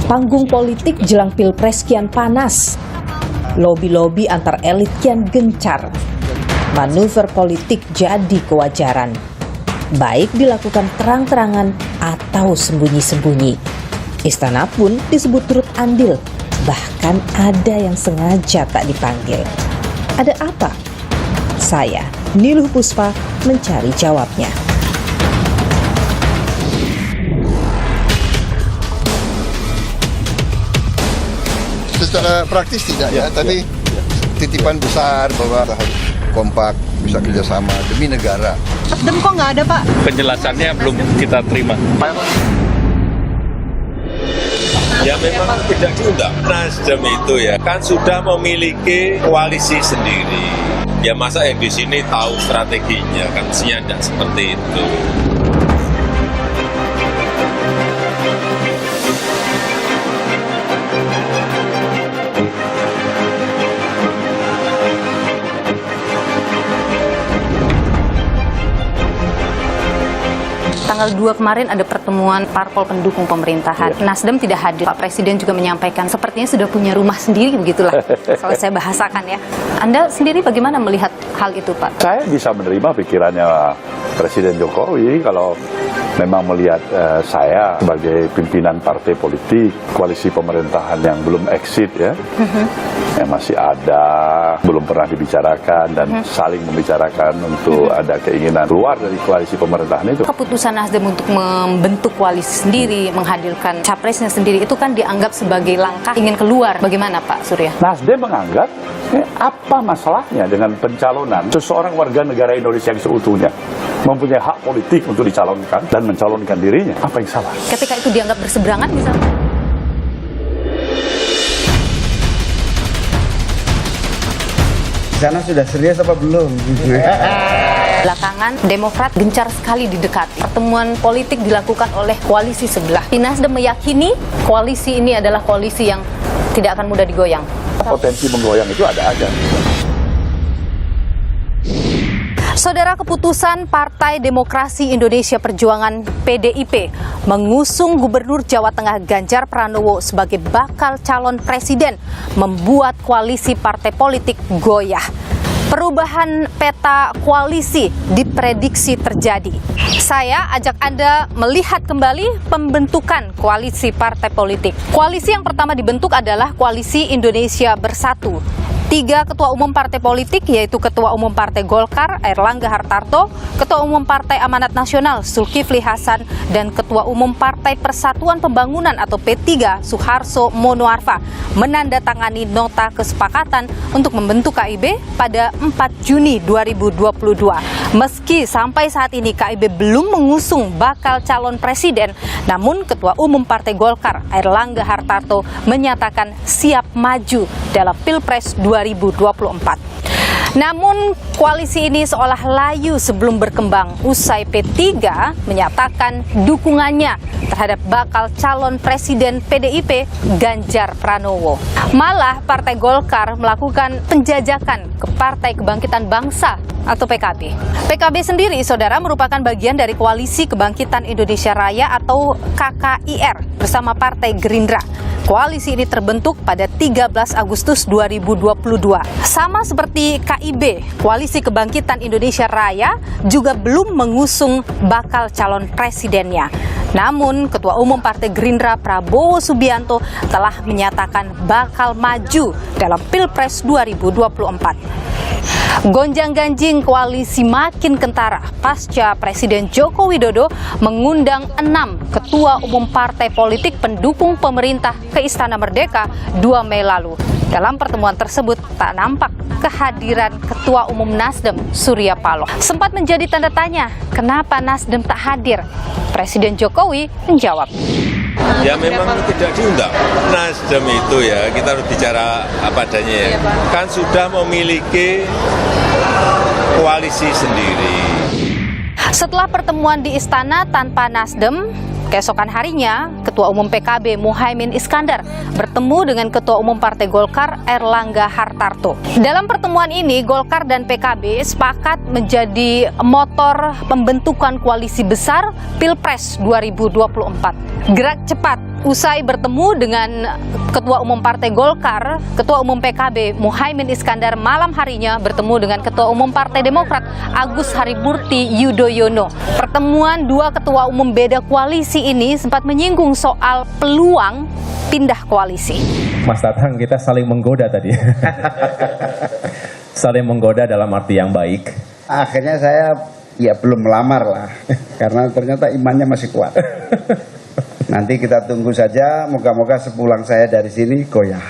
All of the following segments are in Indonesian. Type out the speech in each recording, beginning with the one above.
Panggung politik jelang Pilpres kian panas. Lobi-lobi antar elit kian gencar. Manuver politik jadi kewajaran. Baik dilakukan terang-terangan atau sembunyi-sembunyi. Istana pun disebut turut andil. Bahkan ada yang sengaja tak dipanggil. Ada apa? Saya, Niluh Puspa, mencari jawabnya. Secara praktis tidak ya, tapi titipan besar bahwa harus kompak, bisa kerjasama demi negara. Nasdem kok nggak ada, Pak? Penjelasannya belum kita terima. Ya memang tidak diundang. Nasdem itu ya kan sudah memiliki koalisi sendiri. Ya masa yang di sini tahu strateginya, kan mestinya tidak seperti itu. Tanggal 2 kemarin ada pertemuan parpol pendukung pemerintahan. Nasdem tidak hadir. Pak Presiden juga menyampaikan sepertinya sudah punya rumah sendiri, begitulah. Kalau saya bahasakan ya. Anda sendiri bagaimana melihat hal itu, Pak? Saya bisa menerima pikirannya Presiden Jokowi kalau memang melihat saya sebagai pimpinan partai politik, koalisi pemerintahan yang belum exit ya, yang masih ada, belum pernah dibicarakan dan saling membicarakan untuk ada keinginan keluar dari koalisi pemerintahan itu. Keputusan Nasdem untuk membentuk koalisi sendiri, menghadirkan capresnya sendiri, itu kan dianggap sebagai langkah ingin keluar. Bagaimana Pak Surya? Nasdem menganggap apa masalahnya dengan pencalonan seseorang warga negara Indonesia yang seutuhnya mempunyai hak politik untuk dicalonkan dan mencalonkan dirinya. Apa yang salah? Ketika itu dianggap berseberangan misalnya? Sana sudah serius apa belum? Belakangan, Demokrat gencar sekali didekati. Pertemuan politik dilakukan oleh koalisi sebelah. Nasdem meyakini koalisi ini adalah koalisi yang tidak akan mudah digoyang. Potensi menggoyang itu ada aja. Saudara, keputusan Partai Demokrasi Indonesia Perjuangan PDIP mengusung Gubernur Jawa Tengah Ganjar Pranowo sebagai bakal calon presiden membuat koalisi partai politik goyah. Perubahan peta koalisi diprediksi terjadi. Saya ajak Anda melihat kembali pembentukan koalisi partai politik. Koalisi yang pertama dibentuk adalah Koalisi Indonesia Bersatu. 3 ketua umum partai politik, yaitu Ketua Umum Partai Golkar, Airlangga Hartarto, Ketua Umum Partai Amanat Nasional, Zulkifli Hasan, dan Ketua Umum Partai Persatuan Pembangunan atau P3, Suharso Monoarfa, menandatangani nota kesepakatan untuk membentuk KIB pada 4 Juni 2022. Meski sampai saat ini KIB belum mengusung bakal calon presiden, namun Ketua Umum Partai Golkar, Airlangga Hartarto, menyatakan siap maju dalam Pilpres 2024. Namun koalisi ini seolah layu sebelum berkembang usai P3 menyatakan dukungannya terhadap bakal calon presiden PDIP Ganjar Pranowo. Malah Partai Golkar melakukan penjajakan ke Partai Kebangkitan Bangsa atau PKB. PKB sendiri, saudara, merupakan bagian dari Koalisi Kebangkitan Indonesia Raya atau KKIR bersama Partai Gerindra. Koalisi ini terbentuk pada 13 Agustus 2022. Sama seperti KIB, Koalisi Kebangkitan Indonesia Raya juga belum mengusung bakal calon presidennya. Namun, Ketua Umum Partai Gerindra Prabowo Subianto telah menyatakan bakal maju dalam Pilpres 2024. Gonjang-ganjing koalisi makin kentara pasca Presiden Joko Widodo mengundang 6 ketua umum partai politik pendukung pemerintah ke Istana Merdeka 2 Mei lalu. Dalam pertemuan tersebut tak nampak kehadiran Ketua Umum Nasdem Surya Paloh. Sempat menjadi tanda tanya, kenapa Nasdem tak hadir? Presiden Jokowi menjawab, Ya memang tidak diundang. Nasdem itu ya kita harus bicara apa adanya ya. Kan sudah memiliki koalisi sendiri. Setelah pertemuan di Istana tanpa Nasdem, keesokan harinya, Ketua Umum PKB Muhaimin Iskandar bertemu dengan Ketua Umum Partai Golkar Airlangga Hartarto. Dalam pertemuan ini, Golkar dan PKB sepakat menjadi motor pembentukan koalisi besar Pilpres 2024. Gerak cepat usai bertemu dengan Ketua Umum Partai Golkar, Ketua Umum PKB Muhaimin Iskandar malam harinya bertemu dengan Ketua Umum Partai Demokrat Agus Harimurti Yudhoyono. Pertemuan dua ketua umum beda koalisi ini sempat menyinggung soal peluang pindah koalisi. Mas Tatang, kita saling menggoda tadi. Saling menggoda dalam arti yang baik. Akhirnya saya ya belum melamar lah, karena ternyata imannya masih kuat. Nanti kita tunggu saja, moga-moga sepulang saya dari sini goyah.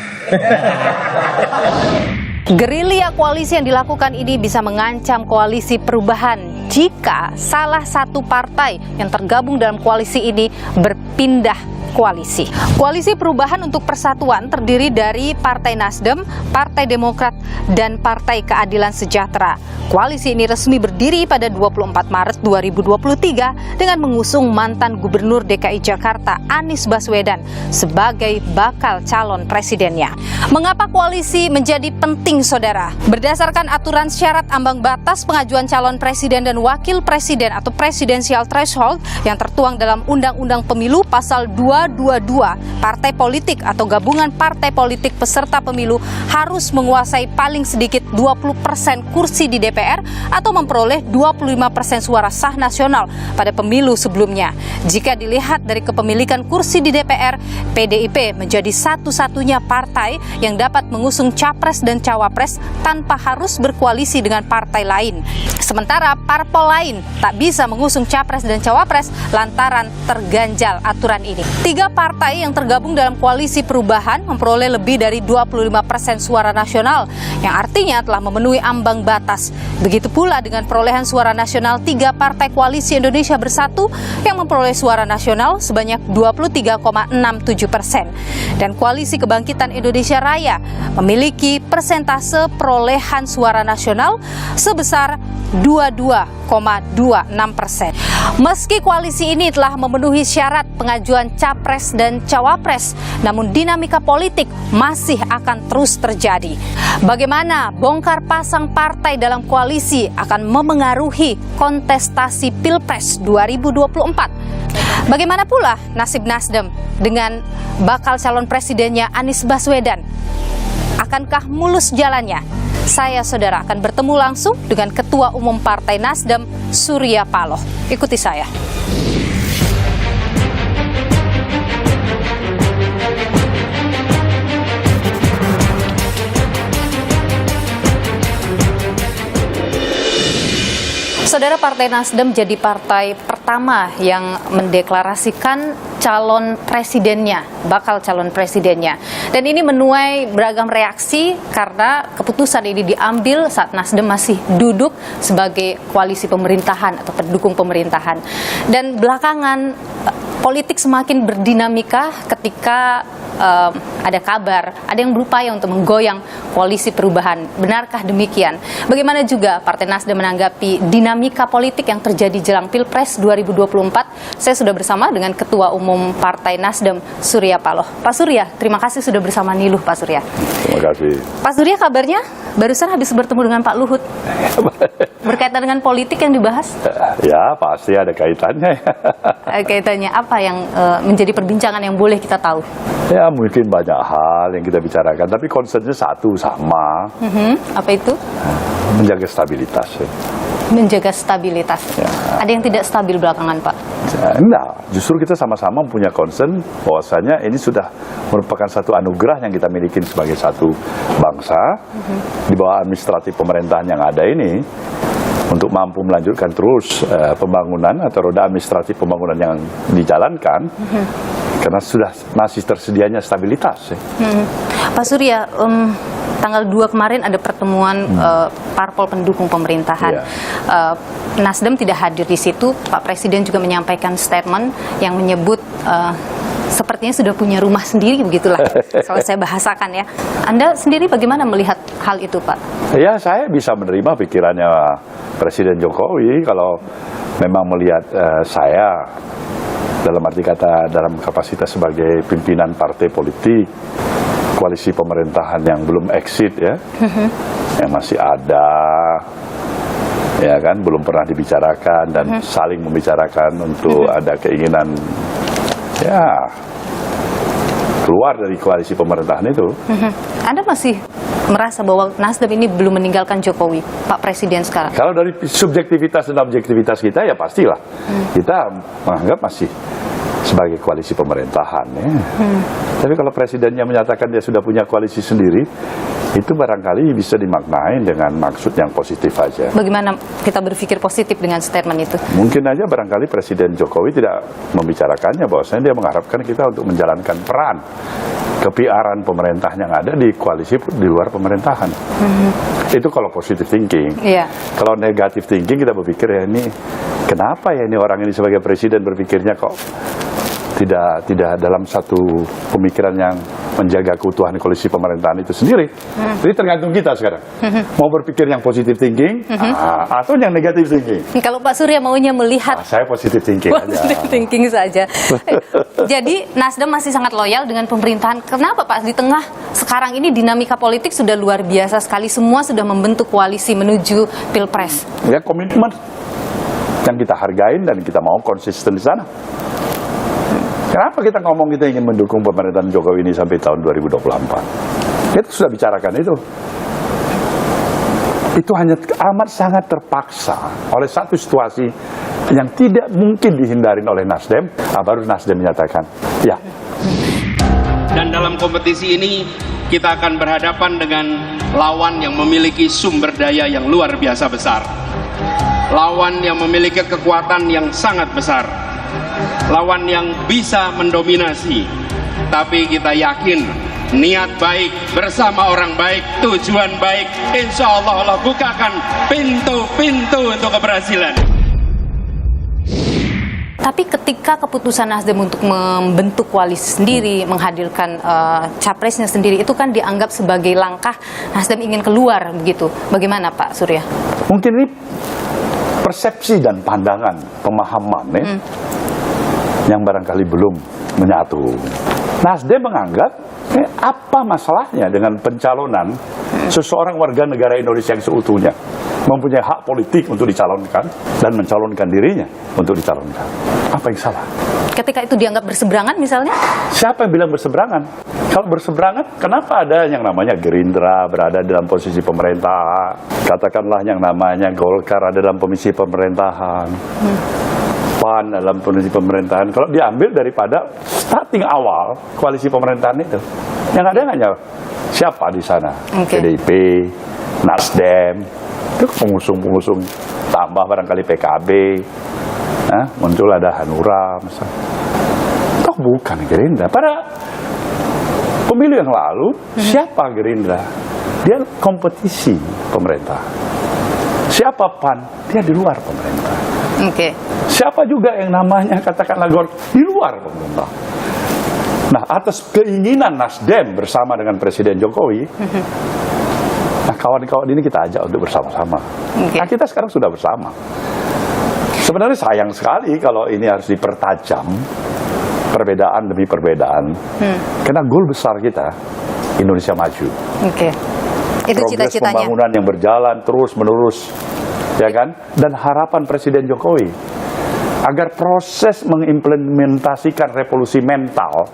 Gerilya koalisi yang dilakukan ini bisa mengancam koalisi perubahan jika salah satu partai yang tergabung dalam koalisi ini berpindah koalisi. Koalisi Perubahan untuk Persatuan terdiri dari Partai Nasdem, Partai Demokrat, dan Partai Keadilan Sejahtera. Koalisi ini resmi berdiri pada 24 Maret 2023 dengan mengusung mantan Gubernur DKI Jakarta Anies Baswedan sebagai bakal calon presidennya. Mengapa koalisi menjadi penting, saudara? Berdasarkan aturan syarat ambang batas pengajuan calon presiden dan wakil presiden atau presidensial threshold yang tertuang dalam Undang-Undang Pemilu pasal 222, partai politik atau gabungan partai politik peserta pemilu harus menguasai paling sedikit 20% kursi di DPR atau memperoleh 25% suara sah nasional pada pemilu sebelumnya. Jika dilihat dari kepemilikan kursi di DPR, PDIP menjadi satu-satunya partai yang dapat mengusung capres dan cawapres tanpa harus berkoalisi dengan partai lain. Sementara parpol lain tak bisa mengusung capres dan cawapres lantaran terganjal aturan ini. 3 partai yang tergabung dalam koalisi perubahan memperoleh lebih dari 25% suara nasional, yang artinya telah memenuhi ambang batas. Begitu pula dengan perolehan suara nasional 3 partai koalisi Indonesia Bersatu yang memperoleh suara nasional sebanyak 23,67%. Dan koalisi Kebangkitan Indonesia Raya memiliki persentase perolehan suara nasional sebesar 22,26%. Meski koalisi ini telah memenuhi syarat pengajuan capres dan cawapres, namun dinamika politik masih akan terus terjadi. Bagaimana bongkar pasang partai dalam koalisi akan memengaruhi kontestasi Pilpres 2024. Bagaimana pula nasib Nasdem dengan bakal calon presidennya Anies Baswedan? Akankah mulus jalannya? Saya, saudara, akan bertemu langsung dengan Ketua Umum Partai Nasdem, Surya Paloh. Ikuti saya. Saudara, Partai Nasdem jadi partai pertama yang mendeklarasikan calon presidennya, bakal calon presidennya. Dan ini menuai beragam reaksi karena keputusan ini diambil saat Nasdem masih duduk sebagai koalisi pemerintahan atau pendukung pemerintahan. Dan belakangan politik semakin berdinamika ketika ada kabar, ada yang berupaya untuk menggoyang koalisi perubahan. Benarkah demikian? Bagaimana juga Partai Nasdem menanggapi dinamika politik yang terjadi jelang Pilpres 2024? Saya sudah bersama dengan Ketua Umum Partai Nasdem, Surya Paloh. Pak Surya, terima kasih sudah bersama Niluh, Pak Surya. Terima kasih. Pak Surya, kabarnya barusan habis bertemu dengan Pak Luhut. Berkaitan dengan politik yang dibahas? Ya, pasti ada kaitannya. Kaitannya apa yang menjadi perbincangan yang boleh kita tahu? Ya, mungkin banyak hal yang kita bicarakan, tapi concernnya satu, sama. Apa itu? Menjaga stabilitas. Ya. Menjaga stabilitas. Ya. Ada yang tidak stabil belakangan, Pak? Enggak, justru kita sama-sama punya concern bahwasanya ini sudah merupakan satu anugerah yang kita miliki sebagai satu bangsa. Di bawah administratif pemerintahan yang ada ini, untuk mampu melanjutkan terus pembangunan atau roda administratif pembangunan yang dijalankan, karena sudah masih tersedianya stabilitas. Pak Surya, tanggal 2 kemarin ada pertemuan parpol pendukung pemerintahan. Nasdem tidak hadir di situ. Pak Presiden juga menyampaikan statement yang menyebut sepertinya sudah punya rumah sendiri, begitulah kalau saya bahasakan ya. Anda sendiri bagaimana melihat hal itu, Pak? Ya, saya bisa menerima pikirannya Presiden Jokowi kalau memang melihat saya dalam arti kata dalam kapasitas sebagai pimpinan partai politik koalisi pemerintahan yang belum exit ya, yang masih ada, ya kan, belum pernah dibicarakan dan saling membicarakan untuk ada keinginan ya keluar dari koalisi pemerintahan itu. Anda masih merasa bahwa Nasdem ini belum meninggalkan Jokowi, Pak Presiden sekarang? Kalau dari subjektivitas dan objektivitas kita ya pastilah kita menganggap masih sebagai koalisi pemerintahan ya. Tapi kalau presidennya menyatakan dia sudah punya koalisi sendiri, itu barangkali bisa dimaknai dengan maksud yang positif aja. Bagaimana kita berpikir positif dengan statement itu? Mungkin aja barangkali Presiden Jokowi tidak membicarakannya, bahwasanya dia mengharapkan kita untuk menjalankan peran ke-PR-an pemerintah yang ada di koalisi di luar pemerintahan. Itu kalau positive thinking. Iya. Kalau negative thinking kita berpikir ya ini kenapa ya ini orang ini sebagai presiden berpikirnya kok tidak dalam satu pemikiran yang menjaga keutuhan koalisi pemerintahan itu sendiri. Jadi tergantung kita sekarang. Mau berpikir yang positive thinking atau yang negative thinking. Kalau Pak Surya maunya melihat Saya positive thinking aja. positive thinking saja. Jadi Nasdem masih sangat loyal dengan pemerintahan. Kenapa Pak? Di tengah sekarang ini dinamika politik sudah luar biasa sekali. Semua sudah membentuk koalisi menuju Pilpres. Ya komitmen yang kita hargain dan kita mau konsisten di sana. Kenapa kita ngomong kita ingin mendukung pemerintahan Jokowi ini sampai tahun 2024? Kita sudah bicarakan itu. Itu hanya amat sangat terpaksa oleh satu situasi yang tidak mungkin dihindarin oleh Nasdem. Baru Nasdem menyatakan, ya. Dan dalam kompetisi ini kita akan berhadapan dengan lawan yang memiliki sumber daya yang luar biasa besar. Lawan yang memiliki kekuatan yang sangat besar. Lawan yang bisa mendominasi. Tapi kita yakin niat baik bersama orang baik, tujuan baik, insya Allah Allah bukakan pintu-pintu untuk keberhasilan. Tapi ketika keputusan Nasdem untuk membentuk koalisi sendiri, menghadirkan capresnya sendiri, itu kan dianggap sebagai langkah Nasdem ingin keluar begitu. Bagaimana Pak Surya? Mungkin ini persepsi dan pandangan, pemahaman yang barangkali belum menyatu. Nasdem menganggap apa masalahnya dengan pencalonan seseorang warga negara Indonesia yang seutuhnya mempunyai hak politik untuk dicalonkan dan mencalonkan dirinya untuk dicalonkan. Apa yang salah? Ketika itu dianggap berseberangan misalnya? Siapa yang bilang berseberangan? Kalau berseberangan, kenapa ada yang namanya Gerindra berada dalam posisi pemerintah? Katakanlah yang namanya Golkar ada dalam posisi pemerintahan. PAN dalam kondisi pemerintahan, kalau diambil daripada starting awal koalisi pemerintahan itu, yang ada hanya siapa di sana? PDIP, Nasdem, itu pengusung-pengusung, tambah barangkali PKB, muncul ada Hanura, misalnya. Toh bukan Gerindra. Pada pemilu yang lalu, siapa Gerindra? Dia kompetisi pemerintah. Siapa PAN? Dia di luar pemerintah. Siapa juga yang namanya katakanlah di luar pemerintah. Nah, atas keinginan Nasdem bersama dengan Presiden Jokowi, nah kawan-kawan ini kita ajak untuk bersama-sama. Nah, kita sekarang sudah bersama. Sebenarnya sayang sekali kalau ini harus dipertajam, perbedaan demi perbedaan. Karena goal besar kita, Indonesia maju. Itu progres cita-citanya. Pembangunan yang berjalan terus-menerus, ya kan? Dan harapan Presiden Jokowi agar proses mengimplementasikan revolusi mental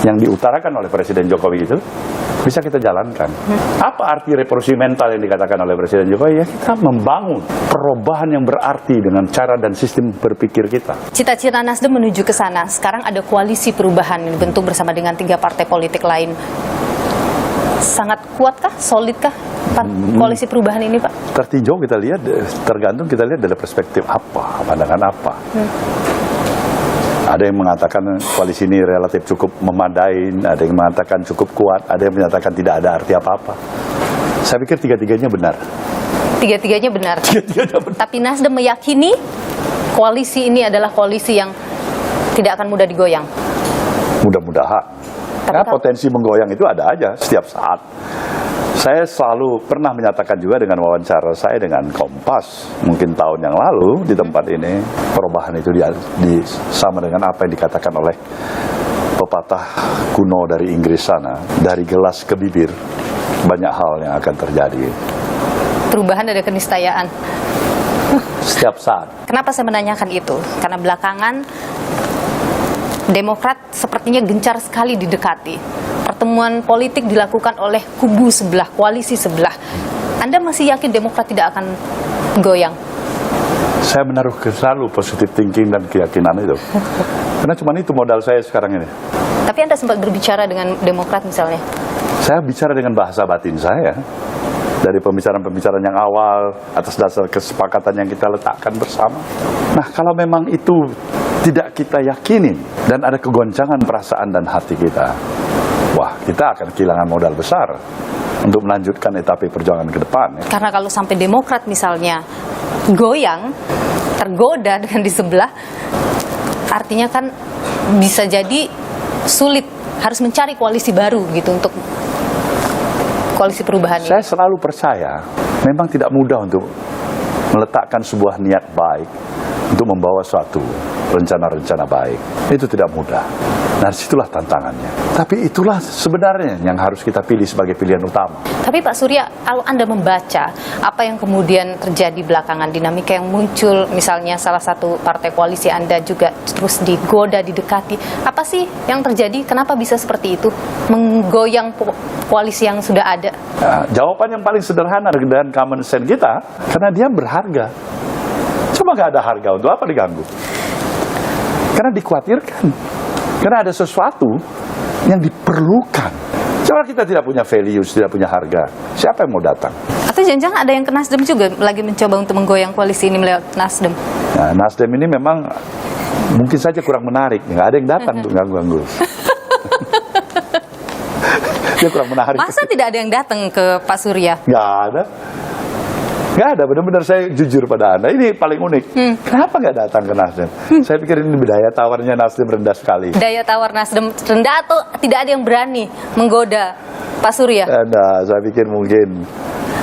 yang diutarakan oleh Presiden Jokowi itu bisa kita jalankan. Apa arti revolusi mental yang dikatakan oleh Presiden Jokowi? Ya, kita membangun perubahan yang berarti dengan cara dan sistem berpikir kita. Cita-cita Nasdem menuju ke sana. Sekarang ada koalisi perubahan yang dibentuk bersama dengan 3 partai politik lain. Sangat kuatkah, solidkah koalisi perubahan ini, Pak? Tertinjau kita lihat, tergantung kita lihat dari perspektif apa, pandangan apa. Ada yang mengatakan koalisi ini relatif cukup memadai, ada yang mengatakan cukup kuat, ada yang menyatakan tidak ada arti apa-apa. Saya pikir tiga-tiganya benar. Tiga-tiganya benar. Tapi Nasdem meyakini koalisi ini adalah koalisi yang tidak akan mudah digoyang. Mudah-mudahan. Ya, potensi menggoyang itu ada aja setiap saat. Saya selalu pernah menyatakan juga dengan wawancara saya dengan Kompas mungkin tahun yang lalu di tempat ini, perubahan itu sama dengan apa yang dikatakan oleh pepatah kuno dari Inggris sana, dari gelas ke bibir banyak hal yang akan terjadi. Perubahan ada keniscayaan. Setiap saat. Kenapa saya menanyakan itu? Karena belakangan Demokrat sepertinya gencar sekali didekati. Pertemuan politik dilakukan oleh kubu sebelah, koalisi sebelah. Anda masih yakin Demokrat tidak akan goyang? Saya menaruh selalu positive thinking dan keyakinan itu. Karena cuma itu modal saya sekarang ini. Tapi Anda sempat berbicara dengan Demokrat misalnya? Saya bicara dengan bahasa batin saya. Dari pembicaraan-pembicaraan yang awal, atas dasar kesepakatan yang kita letakkan bersama. Nah, kalau memang itu tidak kita yakini, dan ada kegoncangan perasaan dan hati kita, wah, kita akan kehilangan modal besar untuk melanjutkan etape perjuangan ke depan. Karena kalau sampai Demokrat misalnya goyang, tergoda dengan di sebelah, artinya kan bisa jadi sulit, harus mencari koalisi baru gitu untuk koalisi perubahan ini. Saya selalu percaya memang tidak mudah untuk meletakkan sebuah niat baik untuk membawa suatu rencana-rencana baik. Itu tidak mudah. Nah, disitulah tantangannya. Tapi itulah sebenarnya yang harus kita pilih sebagai pilihan utama. Tapi Pak Surya, kalau Anda membaca apa yang kemudian terjadi belakangan, dinamika yang muncul, misalnya salah satu partai koalisi Anda juga terus digoda, didekati, apa sih yang terjadi? Kenapa bisa seperti itu? Menggoyang koalisi yang sudah ada? Nah, jawaban yang paling sederhana dan common sense kita, karena dia berharga. Cuma nggak ada harga, untuk apa diganggu? Karena dikhawatirkan. Karena ada sesuatu yang diperlukan. Coba kita tidak punya values, tidak punya harga, siapa yang mau datang? Atau jangan-jangan ada yang ke Nasdem juga lagi mencoba untuk menggoyang koalisi ini lewat Nasdem? Nah, Nasdem ini memang mungkin saja kurang menarik, nggak ada yang datang untuk ganggu-ganggu. Dia kurang menarik. Masa tidak ada yang datang ke Pak Surya? Nggak ada. Nggak ada, benar-benar saya jujur pada Anda. Ini paling unik. Kenapa nggak datang ke Nasdem? Saya pikir ini daya tawarnya Nasdem rendah sekali. Daya tawar Nasdem rendah atau tidak ada yang berani menggoda Pak Surya? Nah, saya pikir mungkin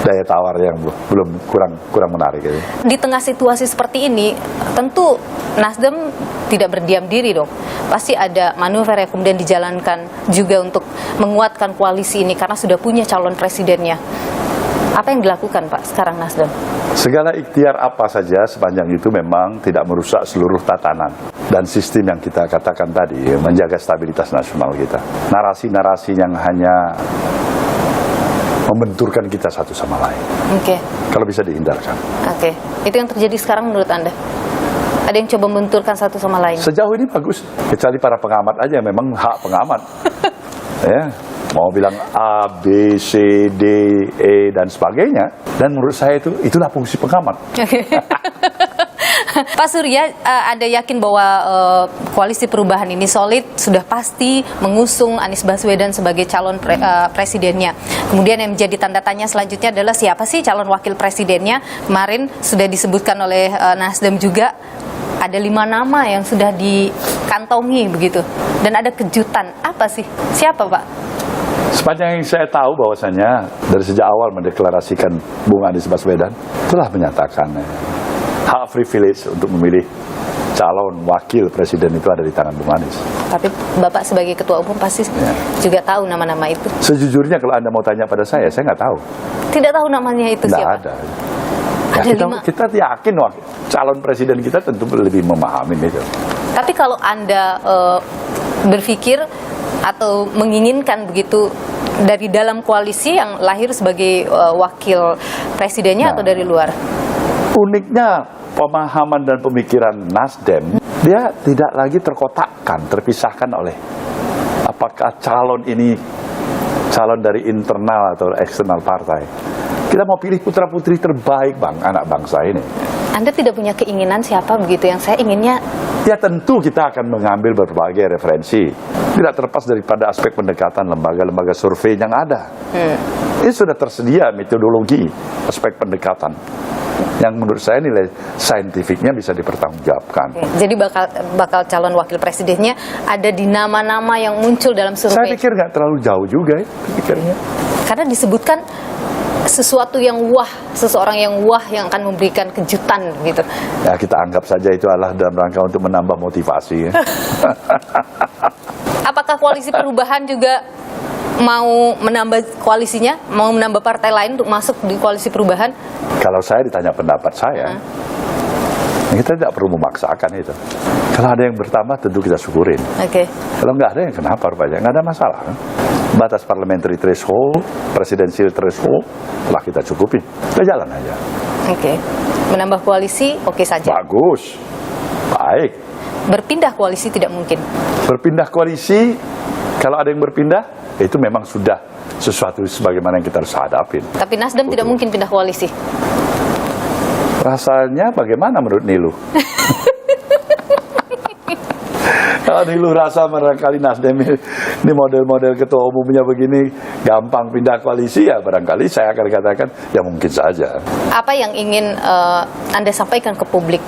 daya tawar yang belum kurang menarik. Ya. Di tengah situasi seperti ini, tentu Nasdem tidak berdiam diri dong. Pasti ada manuver yang kemudian dijalankan juga untuk menguatkan koalisi ini karena sudah punya calon presidennya. Apa yang dilakukan Pak sekarang Nasdem? Segala ikhtiar apa saja sepanjang itu memang tidak merusak seluruh tatanan dan sistem yang kita katakan tadi, menjaga stabilitas nasional kita. Narasi-narasi yang hanya membenturkan kita satu sama lain. Oke. Kalau bisa dihindarkan. Oke. Itu yang terjadi sekarang menurut Anda? Ada yang coba membenturkan satu sama lain? Sejauh ini bagus. Kecuali para pengamat aja, memang hak pengamat. Ya. Mau bilang A, B, C, D, E, dan sebagainya. Dan menurut saya itulah fungsi pengamat. Pak Surya, Anda yakin bahwa koalisi perubahan ini solid, sudah pasti mengusung Anies Baswedan sebagai calon presidennya. Kemudian yang menjadi tanda tanya selanjutnya adalah siapa sih calon wakil presidennya? Kemarin sudah disebutkan oleh Nasdem juga. Ada 5 nama yang sudah dikantongi begitu. Dan ada kejutan. Apa sih? Siapa Pak? Sepanjang yang saya tahu bahwasanya dari sejak awal mendeklarasikan Bung Anies Baswedan telah menyatakan hak privilege untuk memilih calon wakil presiden itu ada di tangan Bung Anies. Tapi Bapak sebagai ketua umum pasti juga tahu nama-nama itu. Sejujurnya kalau Anda mau tanya pada saya nggak tahu. Tidak tahu namanya itu siapa? Nggak ada. Ya, kita yakin calon presiden kita tentu lebih memahami itu. Tapi kalau Anda berpikir atau menginginkan begitu dari dalam koalisi yang lahir sebagai wakil presidennya atau dari luar? Uniknya pemahaman dan pemikiran Nasdem, dia tidak lagi terkotakkan, terpisahkan oleh apakah calon ini calon dari internal atau eksternal partai. Kita mau pilih putra-putri terbaik anak bangsa ini. Anda tidak punya keinginan siapa begitu, yang saya inginnya? Ya tentu kita akan mengambil berbagai referensi. Tidak terlepas daripada aspek pendekatan lembaga-lembaga survei yang ada. Ini sudah tersedia metodologi aspek pendekatan. Yang menurut saya nilai saintifiknya bisa dipertanggungjawabkan. Jadi bakal calon wakil presidennya ada di nama-nama yang muncul dalam survei? Saya pikir nggak terlalu jauh juga ya pikirnya. Karena disebutkan sesuatu yang wah, seseorang yang wah yang akan memberikan kejutan gitu. Ya kita anggap saja itu adalah dalam rangka untuk menambah motivasi. Ya. Apakah koalisi perubahan juga mau menambah koalisinya, mau menambah partai lain untuk masuk di koalisi perubahan? Kalau saya ditanya pendapat saya, kita tidak perlu memaksakan itu. Kalau ada yang bertambah tentu kita syukurin. Oke. Kalau nggak ada yang kenapa rupanya? Nggak ada masalah kan? Batas parliamentary threshold, presidensial threshold telah kita cukupin. Kita jalan aja. Oke. Menambah koalisi oke saja. Bagus. Baik. Berpindah koalisi tidak mungkin. Berpindah koalisi, kalau ada yang berpindah, itu memang sudah sesuatu sebagaimana yang kita harus hadapin. Tapi Nasdem tidak mungkin pindah koalisi. Rasanya bagaimana menurut Nilu? Kalau Nilu rasa barangkali Nasdem ini model-model ketua umumnya begini gampang pindah koalisi, ya barangkali saya akan katakan ya mungkin saja. Apa yang ingin Anda sampaikan ke publik?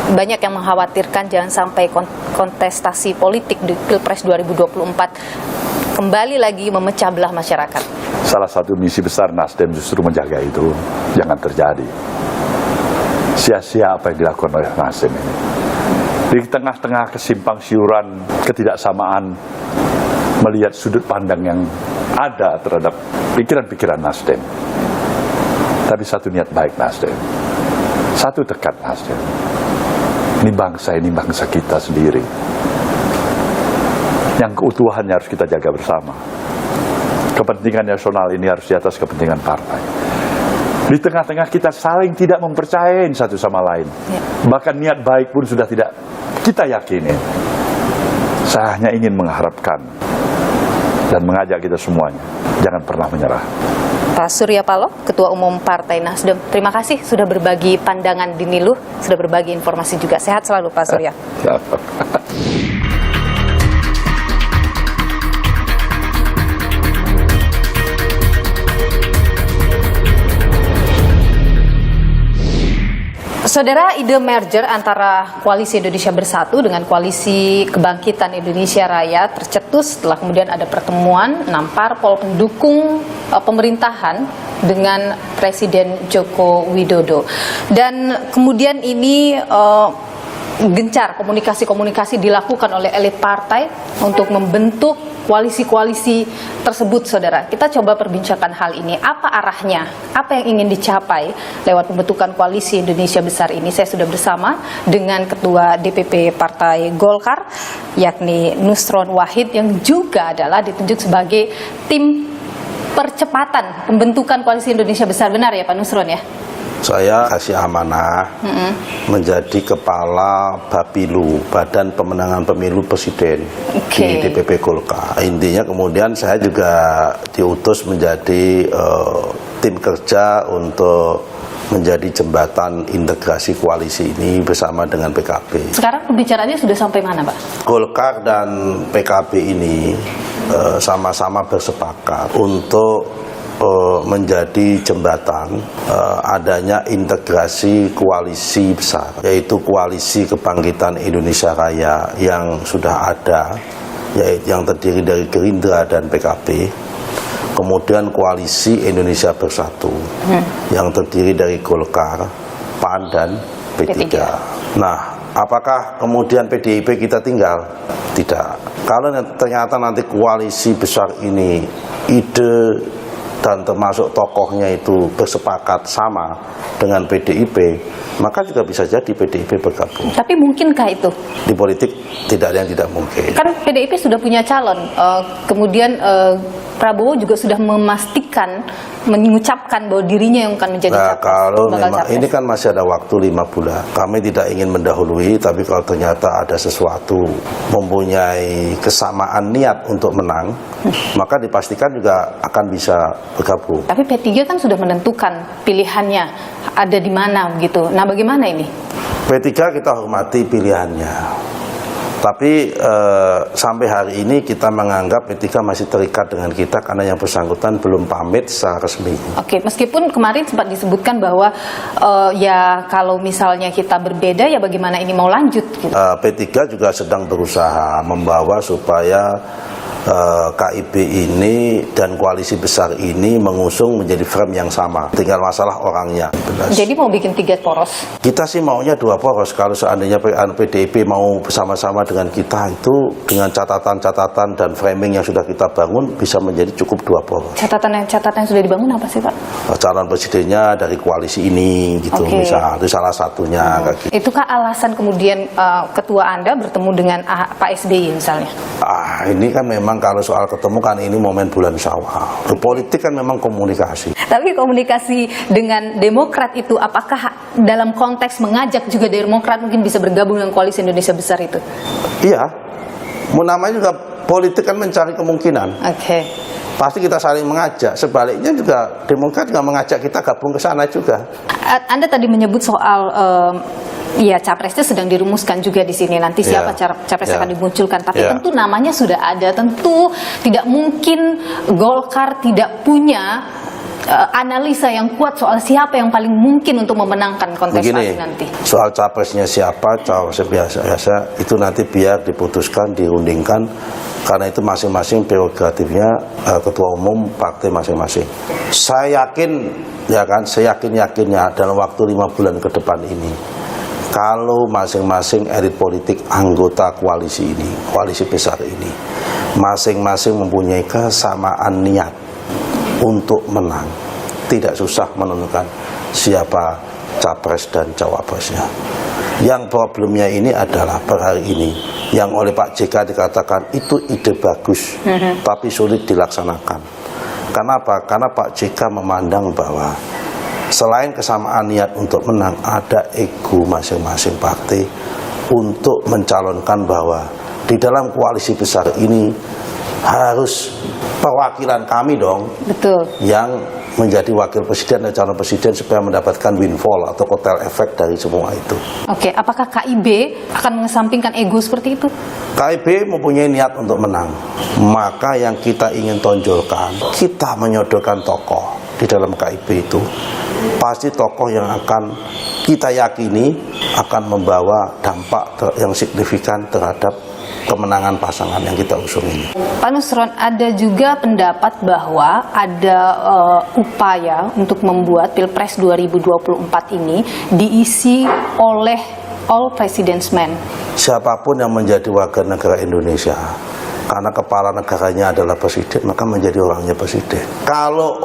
Banyak yang mengkhawatirkan jangan sampai kontestasi politik di Pilpres 2024 kembali lagi memecah belah masyarakat. Salah satu misi besar Nasdem justru menjaga itu jangan terjadi. Sia-sia apa yang dilakukan oleh Nasdem ini. Di tengah-tengah kesimpang siuran, ketidaksamaan, melihat sudut pandang yang ada terhadap pikiran-pikiran Nasdem. Tapi satu niat baik Nasdem, satu tekad Nasdem. Ini bangsa kita sendiri. Yang keutuhannya harus kita jaga bersama. Kepentingan nasional ini harus di atas kepentingan partai. Di tengah-tengah kita saling tidak mempercayai satu sama lain. Bahkan niat baik pun sudah tidak kita yakini. Saya hanya ingin mengharapkan dan mengajak kita semuanya, jangan pernah menyerah. Pak Surya Paloh, Ketua Umum Partai Nasdem, terima kasih sudah berbagi pandangan di Nilu, sudah berbagi informasi juga. Sehat selalu Pak Surya. Saudara, ide merger antara Koalisi Indonesia Bersatu dengan Koalisi Kebangkitan Indonesia Raya tercetus setelah kemudian ada pertemuan 6 parpol pendukung pemerintahan dengan Presiden Joko Widodo. Dan kemudian ini gencar komunikasi-komunikasi dilakukan oleh elit partai untuk membentuk koalisi-koalisi tersebut, saudara. Kita coba perbincangkan hal ini. Apa arahnya? Apa yang ingin dicapai lewat pembentukan koalisi Indonesia Besar ini? Saya sudah bersama dengan Ketua DPP Partai Golkar, yakni Nusron Wahid, yang juga adalah ditunjuk sebagai tim percepatan pembentukan koalisi Indonesia Besar. Benar ya Pak Nusron ya? Saya kasih amanah menjadi kepala Bapilu, Badan Pemenangan Pemilu Presiden di DPP Golkar. Intinya kemudian saya juga diutus menjadi tim kerja untuk menjadi jembatan integrasi koalisi ini bersama dengan PKB. Sekarang pembicaraannya sudah sampai mana, Pak? Golkar dan PKB ini sama-sama bersepakat untuk menjadi jembatan adanya integrasi koalisi besar, yaitu Koalisi Kebangkitan Indonesia Raya yang sudah ada, yaitu yang terdiri dari Gerindra dan PKB. Kemudian Koalisi Indonesia Bersatu yang terdiri dari Golkar, PAN dan P3. Nah, apakah kemudian PDIP kita tinggal? Tidak. Kalau ternyata nanti koalisi besar ini ide dan termasuk tokohnya itu bersepakat sama dengan PDIP, maka juga bisa jadi PDIP bergabung. Tapi mungkinkah itu? Di politik tidak ada yang tidak mungkin. Kan PDIP sudah punya calon, kemudian Prabowo juga sudah memastikan, mengucapkan bahwa dirinya yang akan menjadi capres. Kalau memang ini kan masih ada waktu 5 bulan. Kami tidak ingin mendahului, tapi kalau ternyata ada sesuatu mempunyai kesamaan niat untuk menang, maka dipastikan juga akan bisa bergabung. Tapi P3 kan sudah menentukan pilihannya ada di mana gitu. Nah, bagaimana ini? P3 kita hormati pilihannya. Tapi sampai hari ini kita menganggap P3 masih terikat dengan kita karena yang bersangkutan belum pamit secara resmi. Oke, meskipun kemarin sempat disebutkan bahwa ya kalau misalnya kita berbeda ya bagaimana ini mau lanjut gitu. P3 juga sedang berusaha membawa supaya KIB ini dan koalisi besar ini mengusung menjadi frame yang sama, tinggal masalah orangnya. Jadi mau bikin 3 poros? Kita sih maunya 2 poros. Kalau seandainya PDIP mau bersama-sama dengan kita, itu dengan catatan-catatan dan framing yang sudah kita bangun bisa menjadi cukup 2 poros. Catatan yang sudah dibangun apa sih, Pak? Calon presidennya dari koalisi ini gitu, misalnya itu salah satunya. Gitu. Itukah alasan kemudian ketua Anda bertemu dengan Pak SBY misalnya? Ini kan memang kalau soal ketemu kan ini momen bulan Syawal. Politik kan memang komunikasi. Tapi komunikasi dengan Demokrat itu apakah dalam konteks mengajak juga Demokrat mungkin bisa bergabung dengan koalisi Indonesia Besar itu? Iya, namanya juga politik kan mencari kemungkinan. Oke. Pasti kita saling mengajak. Sebaliknya juga Demokrat juga mengajak kita gabung ke sana juga. Anda tadi menyebut soal ya capresnya sedang dirumuskan juga di sini, nanti siapa capres akan dimunculkan, tapi tentu namanya sudah ada, tentu tidak mungkin Golkar tidak punya analisa yang kuat soal siapa yang paling mungkin untuk memenangkan kontestasi nanti. Soal capresnya siapa, capresnya biasa-biasa itu nanti biar diputuskan, dirundingkan, karena itu masing-masing prerogatifnya ketua umum partai masing-masing. Saya yakin, ya kan, seyakin-yakinnya dalam waktu 5 bulan ke depan ini, kalau masing-masing elit politik anggota koalisi ini, koalisi besar ini, masing-masing mempunyai kesamaan niat untuk menang, tidak susah menentukan siapa capres dan cawapresnya. Yang problemnya ini adalah per hari ini, yang oleh Pak JK dikatakan itu ide bagus, tapi sulit dilaksanakan. Kenapa? Karena Pak JK memandang bahwa selain kesamaan niat untuk menang, ada ego masing-masing partai untuk mencalonkan bahwa di dalam koalisi besar ini harus perwakilan kami dong, betul, yang menjadi wakil presiden dan calon presiden supaya mendapatkan windfall atau kotel efek dari semua itu. Oke, apakah KIB akan mengesampingkan ego seperti itu? KIB mempunyai niat untuk menang, maka yang kita ingin tonjolkan, kita menyodorkan tokoh di dalam KIB itu pasti tokoh yang akan kita yakini akan membawa dampak yang signifikan terhadap kemenangan pasangan yang kita usung ini. Pak Nusron, ada juga pendapat bahwa ada upaya untuk membuat Pilpres 2024 ini diisi oleh all president's men. Siapapun yang menjadi warga negara Indonesia, karena kepala negaranya adalah presiden, maka menjadi orangnya presiden. Kalau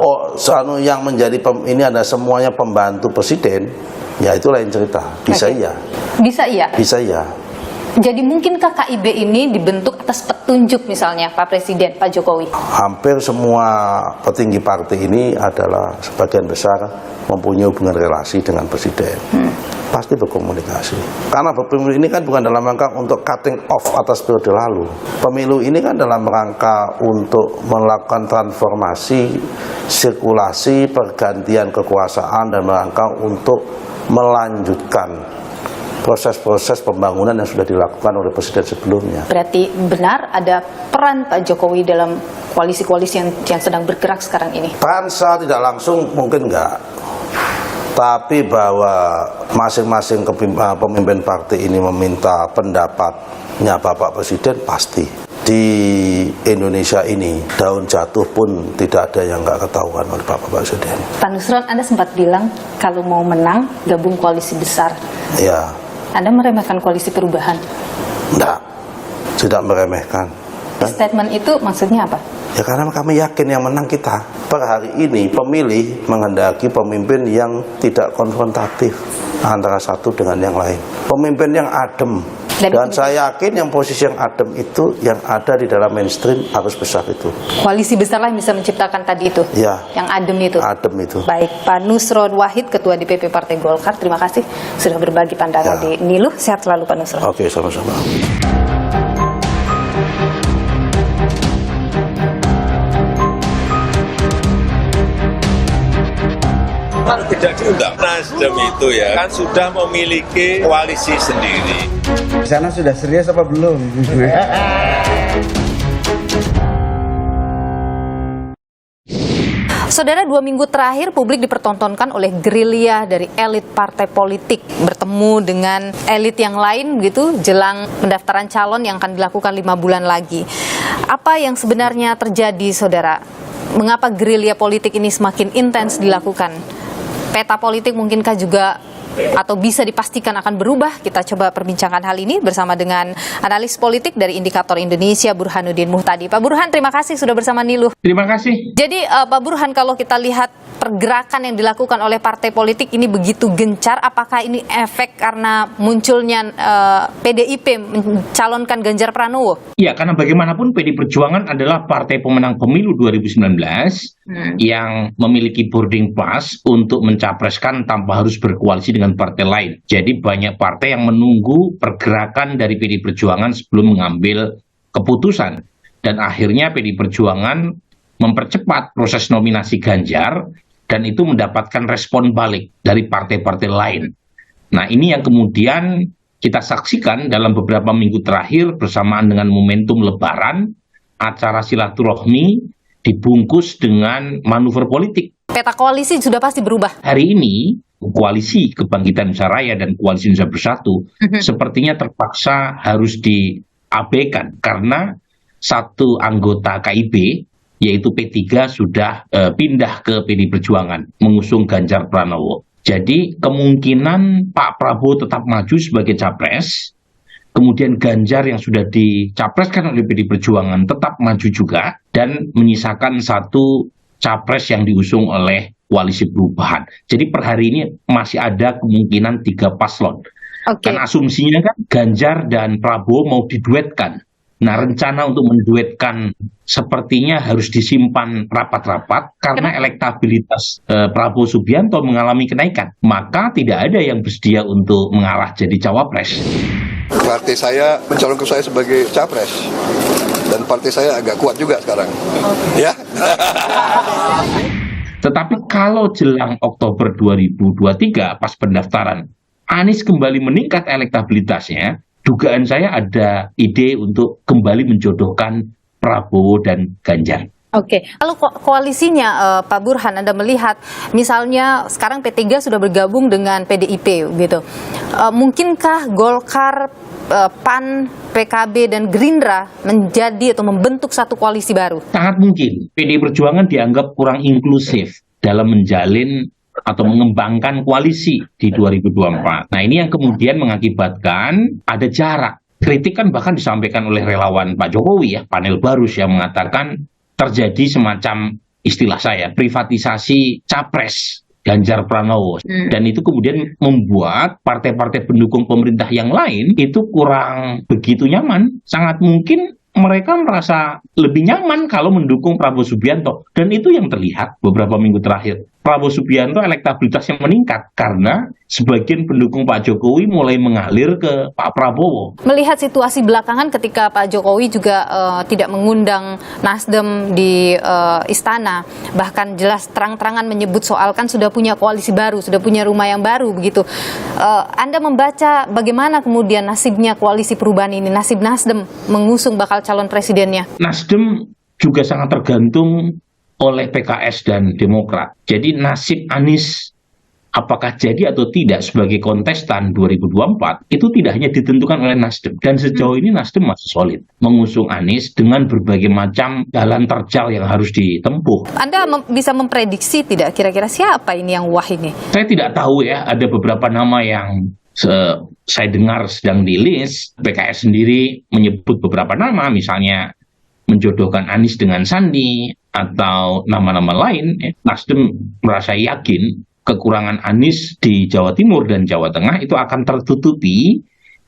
yang menjadi ini ada semuanya pembantu presiden, ya itu lain cerita. Bisa iya. Bisa iya? Bisa iya. Jadi mungkinkah KIB ini dibentuk atas petunjuk misalnya Pak Presiden, Pak Jokowi? Hampir semua petinggi partai ini adalah sebagian besar mempunyai hubungan relasi dengan presiden. Pasti berkomunikasi. Karena pemilu ini kan bukan dalam rangka untuk cutting off atas periode lalu. Pemilu ini kan dalam rangka untuk melakukan transformasi, sirkulasi, pergantian kekuasaan, dan rangka untuk melanjutkan proses-proses pembangunan yang sudah dilakukan oleh presiden sebelumnya. Berarti benar ada peran Pak Jokowi dalam koalisi-koalisi yang sedang bergerak sekarang ini? Peran saya tidak langsung mungkin enggak. Tapi bahwa masing-masing pemimpin partai ini meminta pendapatnya Bapak Presiden, pasti. Di Indonesia ini, daun jatuh pun tidak ada yang nggak ketahuan oleh Bapak Presiden. Pak Nusron, Anda sempat bilang kalau mau menang, gabung koalisi besar. Ya. Anda meremehkan koalisi perubahan? Enggak, tidak meremehkan. Statement itu maksudnya apa? Ya karena kami yakin yang menang kita. Per hari ini pemilih menghendaki pemimpin yang tidak konfrontatif antara satu dengan yang lain. Pemimpin yang adem. Dan saya yakin yang posisi yang adem itu yang ada di dalam mainstream arus besar itu. Koalisi besar lah yang bisa menciptakan tadi itu? Ya. Yang adem itu? Adem itu. Baik, Pak Nusron Wahid, Ketua DPP Partai Golkar, terima kasih sudah berbagi pandangan di Nilu. Sehat selalu Pak Nusron. Oke, sama-sama. Kan tidak diundang. Nasdem itu ya kan sudah memiliki koalisi sendiri. Di sana sudah serius apa belum? Saudara, 2 minggu terakhir publik dipertontonkan oleh gerilya dari elit partai politik bertemu dengan elit yang lain begitu jelang pendaftaran calon yang akan dilakukan 5 bulan lagi. Apa yang sebenarnya terjadi, saudara? Mengapa gerilya politik ini semakin intens dilakukan? Peta politik mungkinkah juga atau bisa dipastikan akan berubah? Kita coba perbincangkan hal ini bersama dengan analis politik dari Indikator Indonesia, Burhanuddin Muhtadi. Pak Burhan, terima kasih sudah bersama Niluh. Terima kasih. Jadi Pak Burhan, kalau kita lihat pergerakan yang dilakukan oleh partai politik ini begitu gencar, apakah ini efek karena munculnya PDIP mencalonkan Ganjar Pranowo? Ya, karena bagaimanapun PD Perjuangan adalah partai pemenang pemilu 2019 yang memiliki boarding pass untuk mencapreskan tanpa harus berkoalisi dengan partai lain. Jadi banyak partai yang menunggu pergerakan dari PD Perjuangan sebelum mengambil keputusan. Dan akhirnya PD Perjuangan mempercepat proses nominasi Ganjar dan itu mendapatkan respon balik dari partai-partai lain. Nah, ini yang kemudian kita saksikan dalam beberapa minggu terakhir bersamaan dengan momentum Lebaran, acara silaturahmi dibungkus dengan manuver politik. Peta koalisi sudah pasti berubah. Hari ini, koalisi Kebangkitan Indonesia Raya dan koalisi Indonesia Bersatu sepertinya terpaksa harus diabaikan karena satu anggota KIB, yaitu P3, sudah pindah ke PD Perjuangan, mengusung Ganjar Pranowo. Jadi kemungkinan Pak Prabowo tetap maju sebagai capres, kemudian Ganjar yang sudah dicapreskan oleh PD Perjuangan tetap maju juga, dan menyisakan satu capres yang diusung oleh Koalisi Perubahan. Jadi per hari ini masih ada kemungkinan 3 paslon. Kan asumsinya kan Ganjar dan Prabowo mau diduetkan. Nah, rencana untuk menduetkan sepertinya harus disimpan rapat-rapat karena elektabilitas Prabowo Subianto mengalami kenaikan. Maka tidak ada yang bersedia untuk mengalah jadi cawapres. Partai saya mencalonkan saya sebagai capres. Dan partai saya agak kuat juga sekarang. Ya. Tetapi kalau jelang Oktober 2023 pas pendaftaran, Anies kembali meningkat elektabilitasnya, dugaan saya ada ide untuk kembali menjodohkan Prabowo dan Ganjar. Oke, lalu koalisinya Pak Burhan, Anda melihat misalnya sekarang P3 sudah bergabung dengan PDIP gitu. Mungkinkah Golkar, PAN, PKB dan Gerindra menjadi atau membentuk satu koalisi baru? Sangat mungkin. PDI Perjuangan dianggap kurang inklusif dalam menjalin atau mengembangkan koalisi di 2024. Nah, ini yang kemudian mengakibatkan ada jarak. Kritik kan bahkan disampaikan oleh relawan Pak Jokowi ya, panel Barus yang mengatakan terjadi semacam istilah saya privatisasi capres Ganjar Pranowo. Dan itu kemudian membuat partai-partai pendukung pemerintah yang lain itu kurang begitu nyaman. Sangat mungkin mereka merasa lebih nyaman kalau mendukung Prabowo Subianto. Dan itu yang terlihat beberapa minggu terakhir. Prabowo Subianto elektabilitasnya meningkat karena sebagian pendukung Pak Jokowi mulai mengalir ke Pak Prabowo. Melihat situasi belakangan ketika Pak Jokowi juga tidak mengundang Nasdem di istana, bahkan jelas terang-terangan menyebut soal kan sudah punya koalisi baru, sudah punya rumah yang baru begitu. Anda membaca bagaimana kemudian nasibnya koalisi perubahan ini, nasib Nasdem mengusung bakal calon presidennya? Nasdem juga sangat tergantung oleh PKS dan Demokrat. Jadi nasib Anies apakah jadi atau tidak sebagai kontestan 2024 itu tidak hanya ditentukan oleh Nasdem. Dan sejauh ini Nasdem masih solid mengusung Anies dengan berbagai macam jalan terjal yang harus ditempuh. Anda bisa memprediksi tidak kira-kira siapa ini yang wah ini? Saya tidak tahu ya, ada beberapa nama yang saya dengar sedang di list. PKS sendiri menyebut beberapa nama, misalnya menjodohkan Anies dengan Sandi atau nama-nama lain. Nasdem merasa yakin kekurangan Anies di Jawa Timur dan Jawa Tengah itu akan tertutupi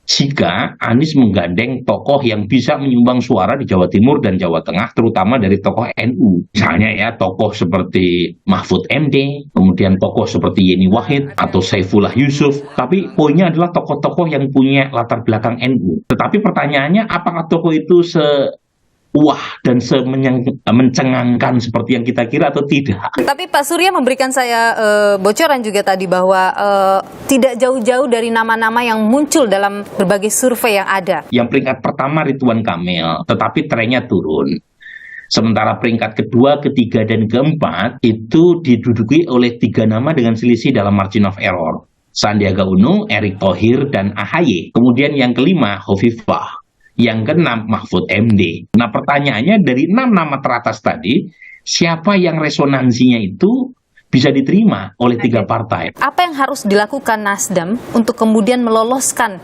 jika Anies menggandeng tokoh yang bisa menyumbang suara di Jawa Timur dan Jawa Tengah, terutama dari tokoh NU. Misalnya ya, tokoh seperti Mahfud MD, kemudian tokoh seperti Yeni Wahid atau Saifullah Yusuf. Tapi poinnya adalah tokoh-tokoh yang punya latar belakang NU. Tetapi pertanyaannya, apakah tokoh itu wah dan mencengangkan seperti yang kita kira atau tidak? Tapi Pak Surya memberikan saya bocoran juga tadi bahwa tidak jauh-jauh dari nama-nama yang muncul dalam berbagai survei yang ada. Yang peringkat pertama Ridwan Kamil, tetapi trennya turun. Sementara peringkat kedua, ketiga, dan keempat itu diduduki oleh 3 nama dengan selisih dalam margin of error. Sandiaga Uno, Erick Thohir, dan AHY. Kemudian yang kelima, Hovifah. yang keenam Mahfud MD. Nah, pertanyaannya dari 6 nama teratas tadi, siapa yang resonansinya itu bisa diterima oleh 3 partai? Apa yang harus dilakukan Nasdem untuk kemudian meloloskan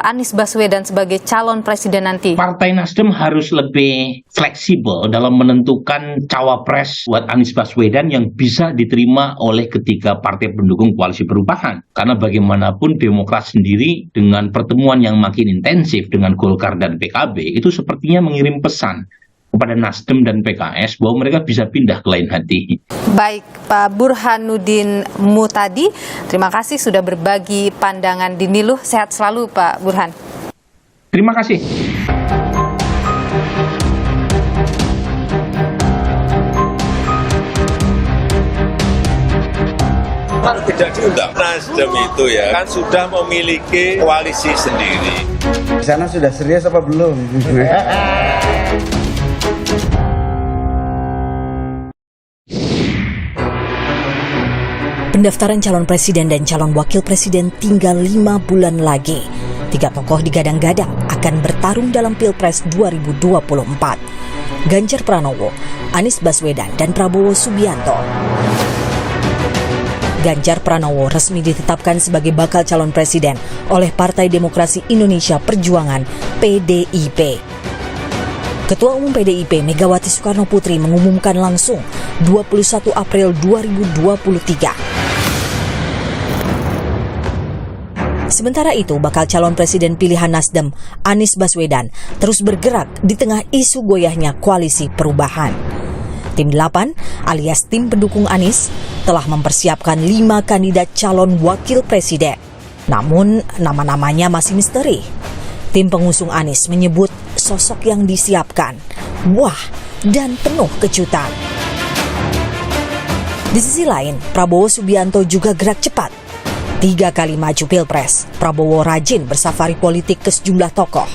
Anies Baswedan sebagai calon presiden nanti? Partai Nasdem harus lebih fleksibel dalam menentukan cawapres buat Anies Baswedan yang bisa diterima oleh ketiga partai pendukung koalisi perubahan. Karena bagaimanapun Demokrat sendiri dengan pertemuan yang makin intensif dengan Golkar dan PKB itu sepertinya mengirim pesan kepada Nasdem dan PKS bahwa mereka bisa pindah ke lain hati. Baik, Pak Burhanuddin Muhtadi, terima kasih sudah berbagi pandangan di Niluh. Sehat selalu Pak Burhan. Terima kasih. Tidak diundang. Nasdem itu ya kan sudah memiliki koalisi sendiri. Di sana sudah serius apa belum? Pendaftaran calon presiden dan calon wakil presiden tinggal 5 bulan lagi. 3 tokoh digadang-gadang akan bertarung dalam Pilpres 2024. Ganjar Pranowo, Anies Baswedan, dan Prabowo Subianto. Ganjar Pranowo resmi ditetapkan sebagai bakal calon presiden oleh Partai Demokrasi Indonesia Perjuangan (PDIP). Ketua Umum PDIP Megawati Soekarnoputri mengumumkan langsung 21 April 2023. Sementara itu, bakal calon presiden pilihan Nasdem, Anies Baswedan, terus bergerak di tengah isu goyahnya koalisi perubahan. Tim 8 alias tim pendukung Anies telah mempersiapkan 5 kandidat calon wakil presiden. Namun, nama-namanya masih misteri. Tim pengusung Anies menyebut sosok yang disiapkan wah dan penuh kejutan. Di sisi lain, Prabowo Subianto juga gerak cepat. 3 kali maju Pilpres, Prabowo rajin bersafari politik ke sejumlah tokoh.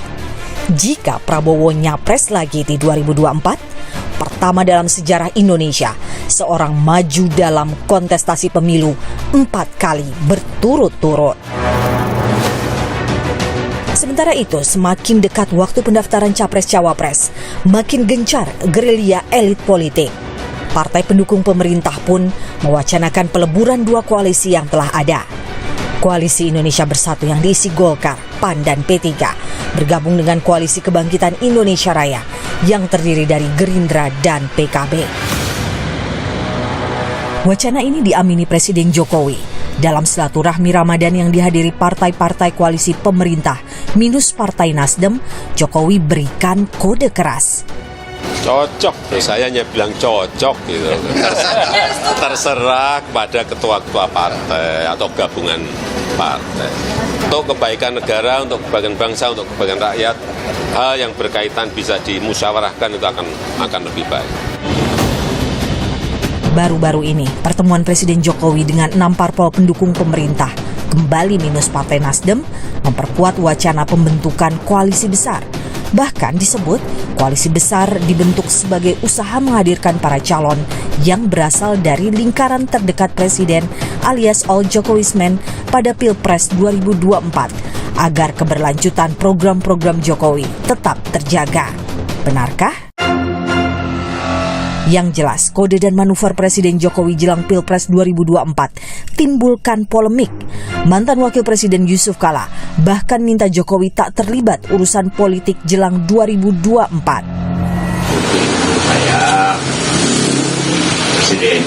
Jika Prabowo nyapres lagi di 2024, pertama dalam sejarah Indonesia, seorang maju dalam kontestasi pemilu 4 kali berturut-turut. Sementara itu, semakin dekat waktu pendaftaran Capres-Cawapres, makin gencar gerilya elit politik. Partai pendukung pemerintah pun mewacanakan peleburan 2 koalisi yang telah ada. Koalisi Indonesia Bersatu yang diisi Golkar, PAN, dan P3 bergabung dengan Koalisi Kebangkitan Indonesia Raya yang terdiri dari Gerindra dan PKB. Wacana ini diamini Presiden Jokowi dalam silaturahmi Ramadan yang dihadiri partai-partai koalisi pemerintah minus Partai Nasdem. Jokowi berikan kode keras. Cocok, saya hanya bilang cocok gitu. Terserah kepada ketua-ketua partai atau gabungan partai. Untuk kebaikan negara, untuk kebaikan bangsa, untuk kebaikan rakyat, hal yang berkaitan bisa dimusyawarahkan itu akan lebih baik. Baru-baru ini, pertemuan Presiden Jokowi dengan 6 parpol pendukung pemerintah kembali minus Partai Nasdem memperkuat wacana pembentukan koalisi besar. Bahkan disebut koalisi besar dibentuk sebagai usaha menghadirkan para calon yang berasal dari lingkaran terdekat Presiden alias All Jokowismen pada Pilpres 2024 agar keberlanjutan program-program Jokowi tetap terjaga. Benarkah? Yang jelas, kode dan manuver Presiden Jokowi jelang Pilpres 2024 timbulkan polemik. Mantan Wakil Presiden Yusuf Kala bahkan minta Jokowi tak terlibat urusan politik jelang 2024. Saya Presiden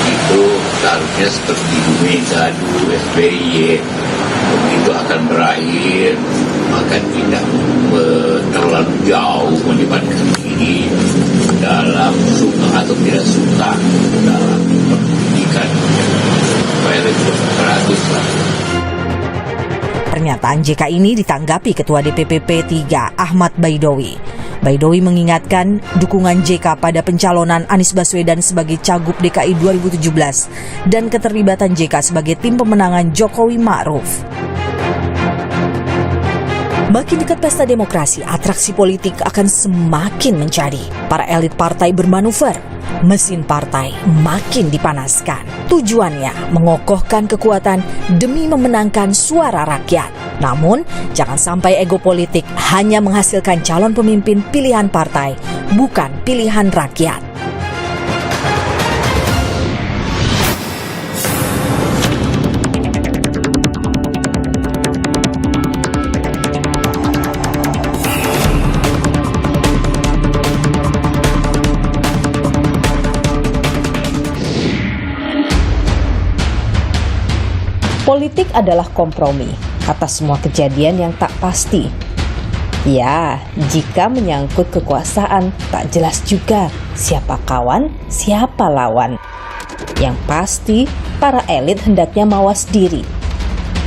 itu seharusnya seperti Mega dulu, SBY, begitu akan berakhir maka tidak terlalu jauh melibatkan diri dalam suka atau tidak suka dalam pendidikan supaya lebih teratur. Pernyataan JK ini ditanggapi Ketua DPP P3 Ahmad Baidowi. Baidowi mengingatkan dukungan JK pada pencalonan Anies Baswedan sebagai Cagup DKI 2017 dan keterlibatan JK sebagai tim pemenangan Jokowi Ma'ruf. Makin dekat pesta demokrasi, atraksi politik akan semakin menjadi. Para elit partai bermanuver, mesin partai makin dipanaskan. Tujuannya mengokohkan kekuatan demi memenangkan suara rakyat. Namun, jangan sampai ego politik hanya menghasilkan calon pemimpin pilihan partai, bukan pilihan rakyat. Politik adalah kompromi atas semua kejadian yang tak pasti. Ya, jika menyangkut kekuasaan, tak jelas juga siapa kawan, siapa lawan. Yang pasti, para elit hendaknya mawas diri.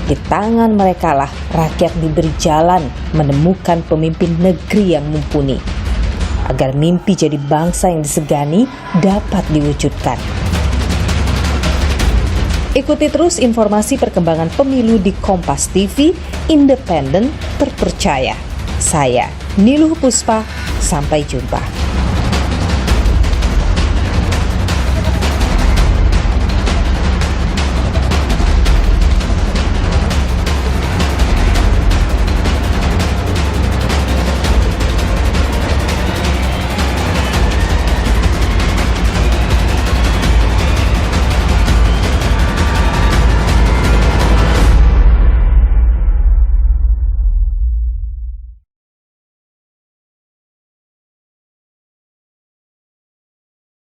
Di tangan merekalah rakyat diberi jalan menemukan pemimpin negeri yang mumpuni, agar mimpi jadi bangsa yang disegani dapat diwujudkan. Ikuti terus informasi perkembangan pemilu di Kompas TV, independen, terpercaya. Saya, Niluh Puspa, sampai jumpa.